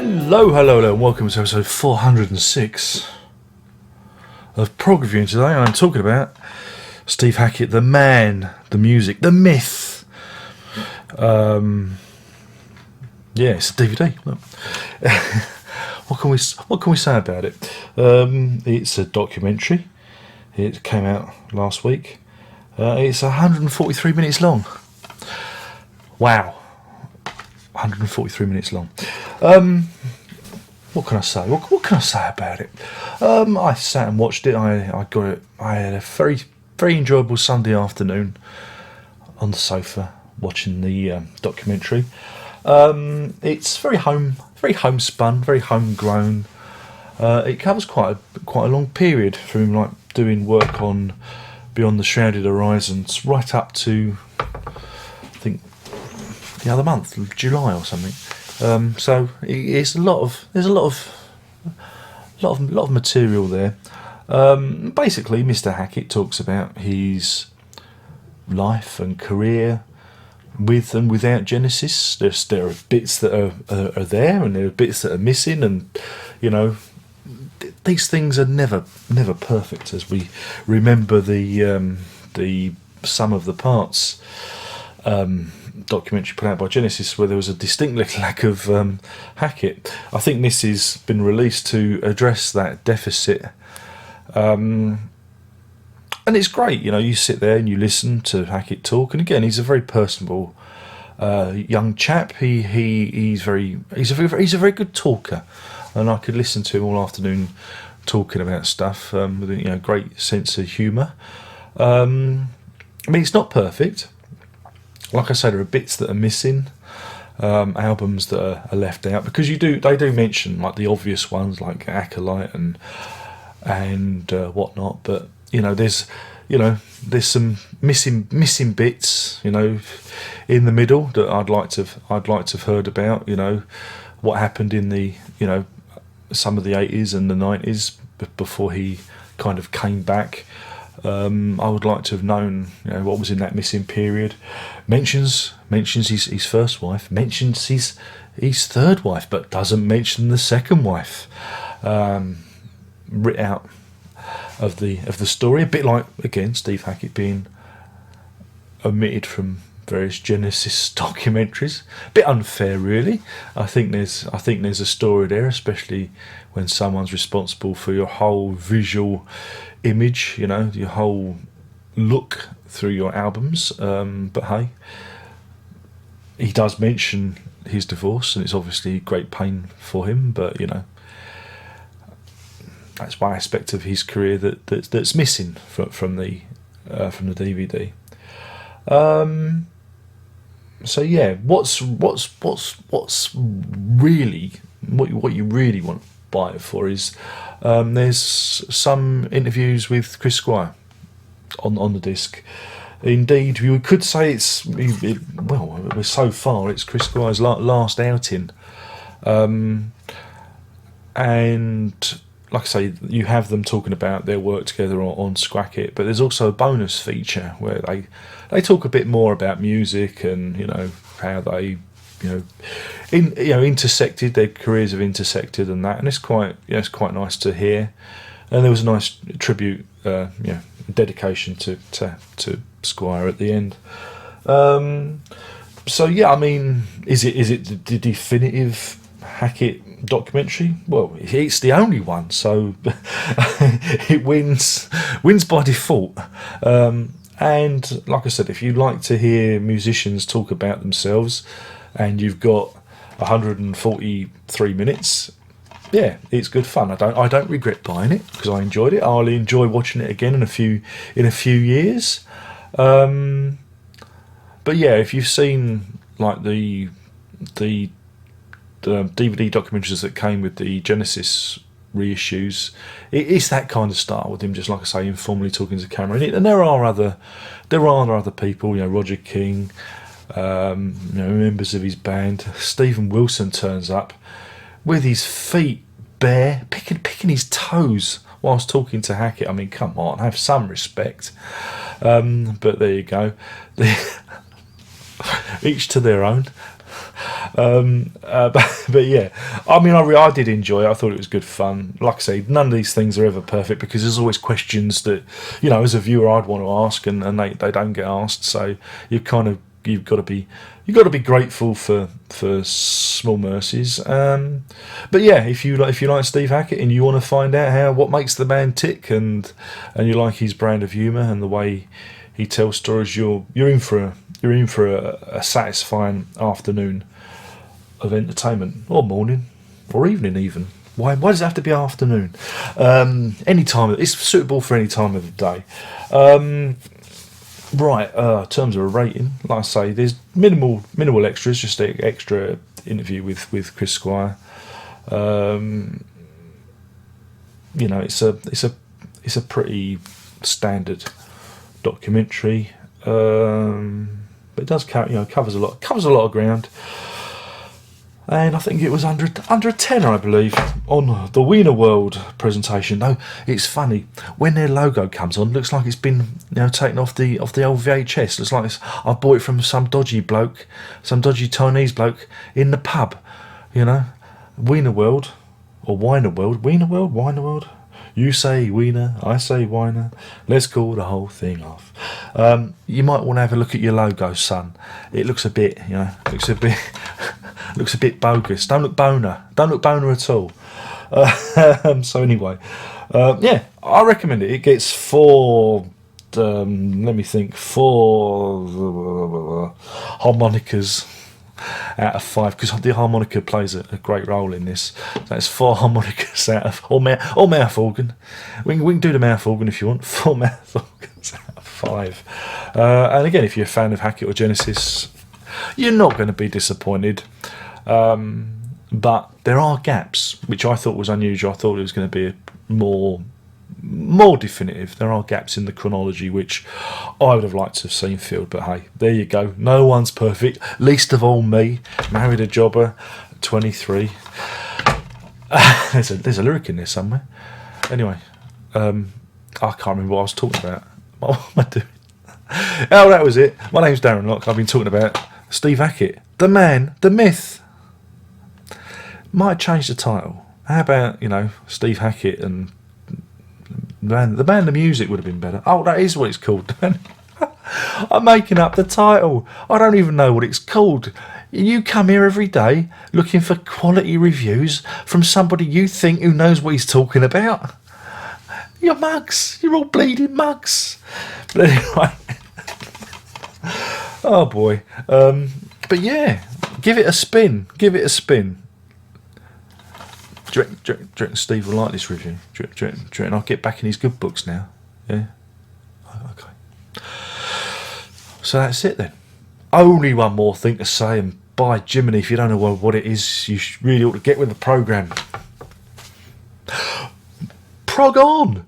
Hello, and welcome to episode 406 of Prog Reviewing. Today I'm talking about Steve Hackett, the man, the music, the myth. It's a DVD. Look. What can we say about it? It's a documentary. It came out last week. It's 143 minutes long. Wow. 143 minutes long. What can I say? What can I say about it? I sat and watched it. I got it. I had a very, very enjoyable Sunday afternoon on the sofa watching the documentary. It's very homespun, very homegrown. It covers quite a long period from like doing work on Beyond the Shrouded Horizons right up to I think the other month, July or something. So there's a lot of material there. Basically, Mr. Hackett talks about his life and career with and without Genesis. There are bits that are there, and there are bits that are missing, and you know these things are never perfect. As we remember the sum of the parts documentary put out by Genesis, where there was a distinct lack of Hackett. I think this has been released to address that deficit, and it's great. You know, you sit there and you listen to Hackett talk, and again, he's a very personable young chap. He's a very good talker, and I could listen to him all afternoon talking about stuff with a great sense of humour. I mean, it's not perfect. Like I say, there are bits that are missing, albums that are left out, because they do mention like the obvious ones like Acolyte and whatnot, but there's some missing bits in the middle that I'd like to have heard about. What happened in the some of the 80s and the 90s before he kind of came back. I would like to have known what was in that missing period. Mentions his first wife, mentions his third wife, but doesn't mention the second wife. Writ out of the story, a bit like again Steve Hackett being omitted from various Genesis documentaries. A bit unfair, really. I think there's a story there, especially when someone's responsible for your whole visual image, your whole look through your albums. But hey, he does mention his divorce, and it's obviously great pain for him. But that's one aspect of his career that's missing from the DVD. So yeah, what's really what you really want to buy it for is there's some interviews with Chris Squire on the disc. Indeed, we could say it's so far it's Chris Squire's last outing, and like I say, you have them talking about their work together on Hackett, but there's also a bonus feature where they talk a bit more about music and how they intersected, their careers have intersected and that, and it's quite nice to hear. And there was a nice tribute, dedication to Squire at the end. So yeah, I mean, is it the definitive Hackett documentary? Well, it's the only one, so it wins by default. And like I said, if you like to hear musicians talk about themselves, and you've got 143 minutes, yeah, it's good fun. I don't regret buying it because I enjoyed it. I'll enjoy watching it again in a few years. But yeah, if you've seen like the DVD documentaries that came with the Genesis reissues, it's that kind of style with him, just like I say, informally talking to the camera. And there are other people, Roger King, members of his band. Stephen Wilson turns up with his feet bare, picking his toes whilst talking to Hackett. I mean, come on, have some respect. But there you go. Each to their own. But yeah, I mean, I did enjoy it. I thought it was good fun. Like I say, none of these things are ever perfect because there's always questions that, you know, as a viewer I'd want to ask, and they don't get asked. So you've got to be grateful for small mercies. But yeah, if you like Steve Hackett and you want to find out what makes the man tick, and you like his brand of humour and the way he tells stories, you're in for a satisfying afternoon of entertainment, or morning, or evening even. Why does it have to be afternoon? Any time. It's suitable for any time of the day. Right, in terms of a rating, like I say, there's minimal extras, just an extra interview with Chris Squire. You know, it's a pretty standard documentary, but it does covers a lot of ground. And I think it was under a tenner, I believe, on the Wiener World presentation. Though it's funny when their logo comes on, looks like it's been taken off the old VHS. Looks like I bought it from some dodgy Chinese bloke in the pub. Wiener World or Wiener World, Wiener World. You say Wiener, I say Wiener. Let's call the whole thing off. You might want to have a look at your logo, son. It looks a bit, looks a bit bogus. Don't look boner at all. So anyway, yeah, I recommend it. It gets four harmonicas out of 5, because the harmonica plays a great role in this. That's 4 harmonicas out of, or mouth organ. We can do the mouth organ if you want. 4 mouth organs out of 5. And again, if you're a fan of Hackett or Genesis, you're not going to be disappointed. But there are gaps, which I thought was unusual. I thought it was going to be more definitive. There are gaps in the chronology which I would have liked to have seen filled, but hey, there you go. No one's perfect, least of all me, married a jobber, 23. There's a lyric in there somewhere. Anyway, I can't remember what I was talking about. What am I doing? Oh, that was it. My name's Darren Locke. I've been talking about Steve Hackett, the man, the myth. Might change the title. How about, Steve Hackett and the band, the music would have been better. Oh, that is what it's called. I'm making up the title. I don't even know what it's called. You come here every day looking for quality reviews from somebody you think who knows what he's talking about. You're mugs. You're all bleeding mugs. But anyway. Oh boy. But yeah, give it a spin. Do you reckon Steve will like this review? Do you reckon I'll get back in his good books now? Yeah? Okay. So that's it then. Only one more thing to say, and by Jiminy, if you don't know what it is, you really ought to get with the programme. Prog on!